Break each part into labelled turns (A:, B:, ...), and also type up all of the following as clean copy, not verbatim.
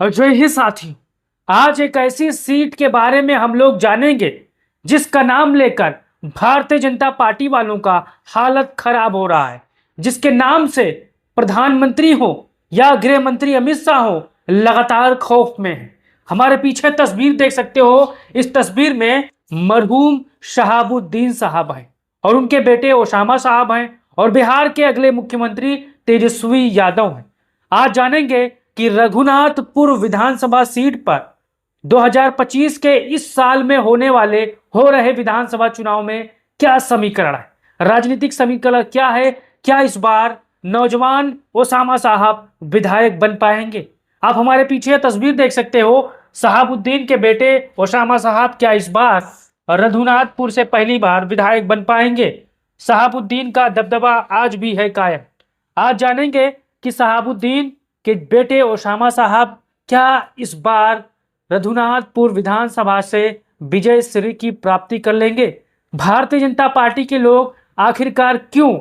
A: और जो ही साथी, आज एक ऐसी सीट के बारे में हम लोग जानेंगे जिसका नाम लेकर भारतीय जनता पार्टी वालों का हालत खराब हो रहा है, जिसके नाम से प्रधानमंत्री हो या गृह मंत्री अमित शाह हो लगातार खौफ में है। हमारे पीछे तस्वीर देख सकते हो। इस तस्वीर में मरहूम शहाबुद्दीन साहब हैं और उनके बेटे ओसामा साहब हैं और बिहार के अगले मुख्यमंत्री तेजस्वी यादव हैं। आज जानेंगे कि रघुनाथपुर विधानसभा सीट पर 2025 के इस साल में हो रहे विधानसभा चुनाव में क्या समीकरण है, राजनीतिक समीकरण क्या है। क्या इस बार नौजवान ओसामा साहब विधायक बन पाएंगे? आप हमारे पीछे तस्वीर देख सकते हो। शहाबुद्दीन के बेटे ओसामा साहब क्या इस बार रघुनाथपुर से पहली बार विधायक बन पाएंगे? शहाबुद्दीन का दबदबा आज भी है कायम। आज जानेंगे कि शहाबुद्दीन के बेटे ओसामा साहब क्या इस बार रघुनाथपुर विधानसभा से विजय श्री की प्राप्ति कर लेंगे? भारतीय जनता पार्टी के लोग आखिरकार क्यों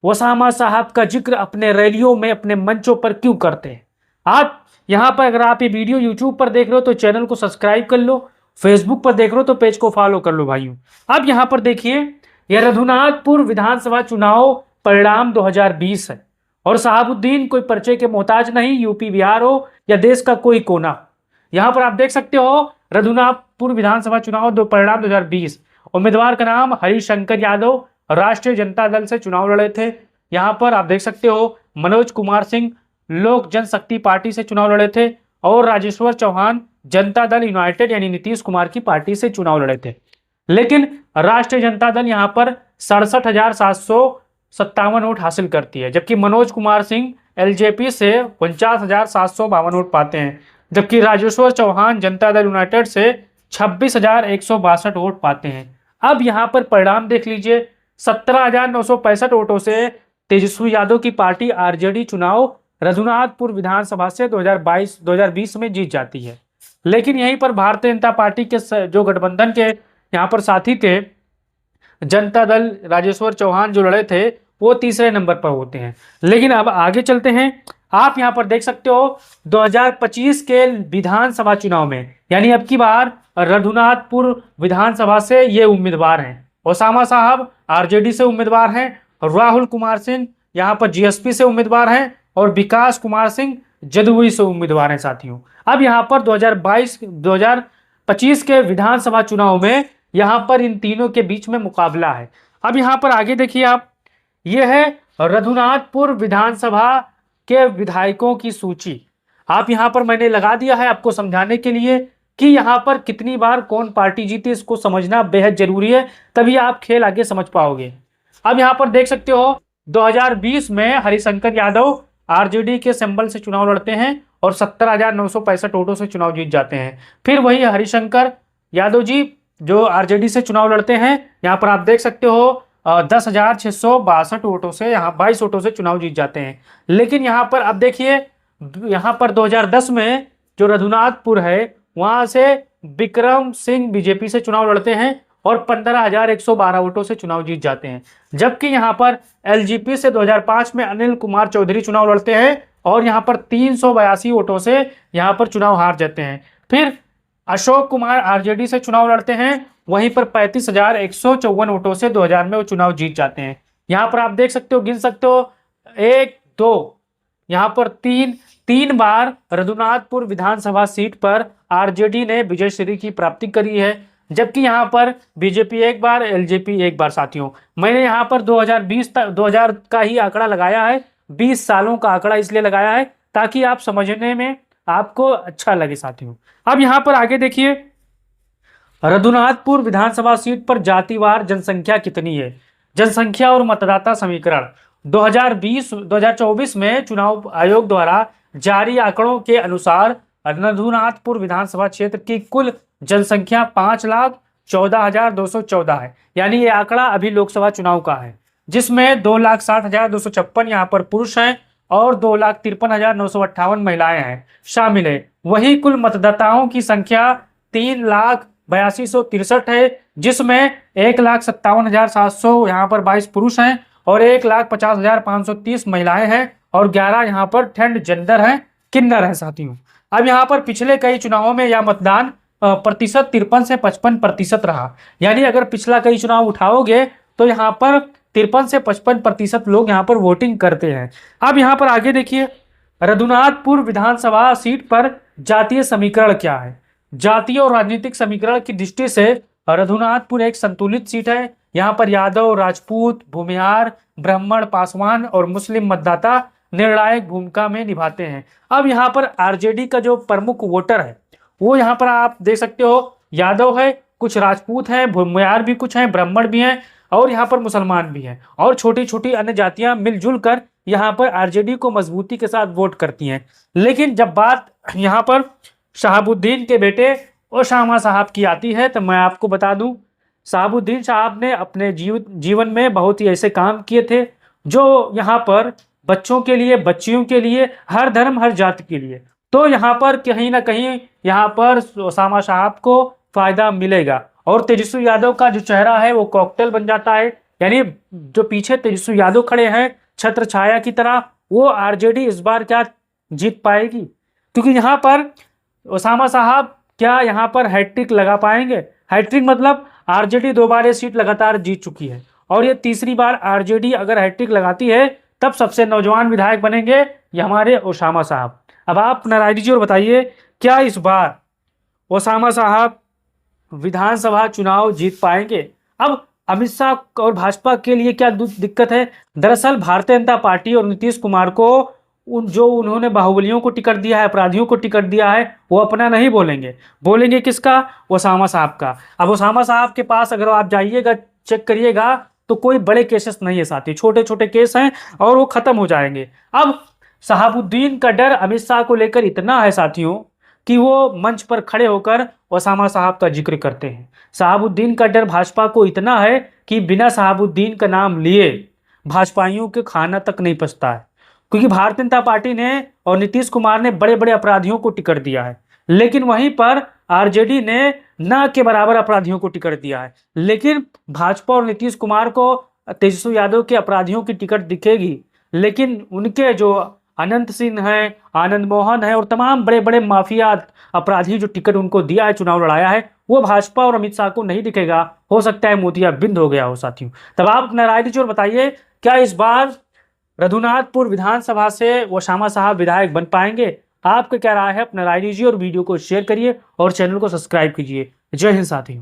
A: ओसामा साहब का जिक्र अपने रैलियों में, अपने मंचों पर क्यों करते हैं? आप यहां पर, अगर आप ये वीडियो यूट्यूब पर देख रहे हो तो चैनल को सब्सक्राइब कर लो, फेसबुक पर देख रहे हो तो पेज को फॉलो कर लो भाइयों। अब यहां पर देखिए, यह रघुनाथपुर विधानसभा चुनाव परिणाम 2020 है और शहाबुद्दीन कोई परिचय के मोहताज नहीं, यूपी बिहार हो या देश का कोई कोना। यहां पर आप देख सकते हो रघुनाथपुर विधानसभा चुनाव दो परिणाम 2020। उम्मीदवार का नाम हरिशंकर यादव राष्ट्रीय जनता दल से चुनाव लड़े थे। यहां पर आप देख सकते हो मनोज कुमार सिंह लोक जनशक्ति पार्टी से चुनाव लड़े थे और राजेश्वर चौहान जनता दल यूनाइटेड यानी नीतीश कुमार की पार्टी से चुनाव लड़े थे। लेकिन राष्ट्रीय जनता दल यहां पर 67,757 वोट हासिल करती है, जबकि मनोज कुमार सिंह एलजेपी से 49,752 वोट पाते हैं, जबकि राजेश्वर चौहान जनता दल यूनाइटेड से 26,162 वोट पाते हैं। अब यहां पर परिणाम देख लीजिए, 17,965 वोटों से तेजस्वी यादव की पार्टी आरजेडी चुनाव रघुनाथपुर विधानसभा से 2020 में जीत जाती है। लेकिन यहीं पर भारतीय जनता पार्टी के जो गठबंधन के यहाँ पर साथी थे, जनता दल राजेश्वर चौहान जो लड़े थे, वो तीसरे नंबर पर होते हैं। लेकिन अब आगे चलते हैं। आप यहाँ पर देख सकते हो 2025 के विधानसभा चुनाव में, यानी अब की बार रघुनाथपुर विधानसभा से ये उम्मीदवार हैं। ओसामा साहब आरजेडी से उम्मीदवार हैं, राहुल कुमार सिंह यहाँ पर जीएसपी से उम्मीदवार हैं और विकास कुमार सिंह जदयू से उम्मीदवार हैं साथियों। अब यहाँ पर 2025 के विधानसभा चुनाव में यहाँ पर इन तीनों के बीच में मुकाबला है। अब यहाँ पर आगे देखिए आप, यह है रघुनाथपुर विधानसभा के विधायकों की सूची। आप यहाँ पर मैंने लगा दिया है आपको समझाने के लिए कि यहाँ पर कितनी बार कौन पार्टी जीती, इसको समझना बेहद जरूरी है, तभी आप खेल आगे समझ पाओगे। अब यहाँ पर देख सकते हो 2020 में हरिशंकर यादव आरजेडी के सिंबल से चुनाव लड़ते हैं और 17,965 वोटों से चुनाव जीत जाते हैं। फिर वही हरिशंकर यादव जी जो आरजेडी से चुनाव लड़ते हैं, यहाँ पर आप देख सकते हो 10,662 वोटों से, यहाँ 22 वोटों से चुनाव जीत जाते हैं। लेकिन यहाँ पर अब देखिए, यहाँ पर 2010 में जो रघुनाथपुर है वहां से विक्रम सिंह बीजेपी से चुनाव लड़ते हैं और 15,112 वोटों से चुनाव जीत जाते हैं। जबकि यहाँ पर एलजेपी से 2005 में अनिल कुमार चौधरी चुनाव लड़ते हैं और यहाँ पर 382 वोटों से यहाँ पर चुनाव हार जाते हैं। फिर अशोक कुमार आरजेडी से चुनाव लड़ते हैं, वहीं पर 35,154 वोटों से 2000 में वो चुनाव जीत जाते हैं। यहाँ पर आप देख सकते हो, गिन सकते हो, 1 2 यहाँ पर तीन बार रघुनाथपुर विधानसभा सीट पर आरजेडी ने विजय श्री की प्राप्ति करी है, जबकि यहाँ पर बीजेपी एक बार, एलजेपी एक बार। साथियों मैंने यहाँ पर 2000 का ही आंकड़ा लगाया है, 20 सालों का आंकड़ा इसलिए लगाया है ताकि आप समझने में आपको अच्छा लगे साथियों। अब यहाँ पर आगे देखिए, रघुनाथपुर विधानसभा सीट पर जातिवार जनसंख्या कितनी है, जनसंख्या और मतदाता समीकरण। 2024 में चुनाव आयोग द्वारा जारी आंकड़ों के अनुसार रघुनाथपुर विधानसभा क्षेत्र की कुल जनसंख्या 5,14,214 है। यानी ये आंकड़ा अभी लोकसभा चुनाव का है, जिसमें 2,60,256 यहाँ पर पुरुष हैं और 2,53,958 महिलाएं हैं शामिल है। वही कुल मतदाताओं की संख्या 3,82,63 है, जिसमें 1,57,700 यहाँ पर 22 पुरुष हैं और 1,50,530 महिलाएं हैं और 11 यहाँ पर ट्रांसजेंडर हैं, किन्नर है साथियों। अब यहाँ पर पिछले कई चुनावों में यह मतदान प्रतिशत 53 से 55% रहा। यानी अगर पिछला कई चुनाव उठाओगे तो यहाँ पर 53 से 55% लोग यहाँ पर वोटिंग करते हैं। अब यहाँ पर आगे देखिए, रघुनाथपुर विधानसभा सीट पर जातीय समीकरण क्या है। जातीय और राजनीतिक समीकरण की दृष्टि से रघुनाथपुर एक संतुलित सीट है। यहाँ पर यादव, राजपूत, भूमिहार, ब्राह्मण, पासवान और मुस्लिम मतदाता निर्णायक भूमिका में निभाते हैं। अब यहाँ पर आरजेडी का जो प्रमुख वोटर है वो यहाँ पर आप देख सकते हो, यादव है, कुछ राजपूत हैं, भूमिहार भी कुछ हैं, ब्राह्मण भी हैं और यहाँ पर मुसलमान भी हैं और छोटी छोटी अन्य जातियां मिलजुल कर यहाँ पर आरजेडी को मजबूती के साथ वोट करती हैं। लेकिन जब बात यहाँ पर शहाबुद्दीन के बेटे ओसामा साहब की आती है तो मैं आपको बता दूं, शहाबुद्दीन साहब ने अपने जीवन में बहुत ही ऐसे काम किए थे जो यहाँ पर बच्चों के लिए, बच्चियों के लिए, हर धर्म हर जाति के लिए। तो यहाँ पर कहीं ना कहीं यहाँ पर ओसामा साहब को फायदा मिलेगा और तेजस्वी यादव का जो चेहरा है वो कॉकटेल बन जाता है। यानी जो पीछे तेजस्वी यादव खड़े हैं छत्र छाया की तरह, वो आरजेडी इस बार क्या जीत पाएगी, क्योंकि यहाँ पर ओसामा साहब क्या यहाँ पर हैट्रिक लगा पाएंगे। हैट्रिक मतलब आरजेडी 2 बार ये सीट लगातार जीत चुकी है और ये तीसरी बार आरजेडी अगर हैट्रिक लगाती है तब सबसे नौजवान विधायक बनेंगे ये हमारे ओसामा साहब। अब आप नारायण जी और बताइए, क्या इस बार ओसामा साहब विधानसभा चुनाव जीत पाएंगे। अब अमित शाह और भाजपा के लिए क्या दिक्कत है, दरअसल भारतीय जनता पार्टी और नीतीश कुमार को उन्होंने बाहुबलियों को टिकट दिया है, अपराधियों को टिकट दिया है, वो अपना नहीं बोलेंगे, बोलेंगे किसका, ओसामा साहब का। अब ओसामा साहब के पास अगर आप जाइएगा, चेक करिएगा तो कोई बड़े केसेस नहीं है साथी, छोटे छोटे केस हैं और वो खत्म हो जाएंगे। अब शहाबुद्दीन का डर अमित शाह को लेकर इतना है साथियों कि वो मंच पर खड़े होकर ओसामा साहब का जिक्र करते हैं। शहाबुद्दीन का डर भाजपा को इतना है कि बिना शहाबुद्दीन का नाम लिए भाजपाइयों के खाना तक नहीं पचता है, क्योंकि भारतीय जनता पार्टी ने और नीतीश कुमार ने बड़े बड़े अपराधियों को टिकट दिया है, लेकिन वहीं पर आरजेडी ने न के बराबर अपराधियों को टिकट दिया है। लेकिन भाजपा और नीतीश कुमार को तेजस्वी यादव के अपराधियों की टिकट दिखेगी, लेकिन उनके जो अनंत सिंह हैं, आनंद मोहन है और तमाम बड़े बड़े माफिया अपराधी जो टिकट उनको दिया है, चुनाव लड़ाया है, वो भाजपा और अमित शाह को नहीं दिखेगा। हो सकता है मोतियाबिंद हो गया हो साथियों। तब आप अपना राय दीजिए और बताइए, क्या इस बार रघुनाथपुर विधानसभा से ओसामा साहब विधायक बन पाएंगे? आपका क्या राय है? अपना राय दीजिए और वीडियो को शेयर करिए और चैनल को सब्सक्राइब कीजिए। जय हिंद साथियों।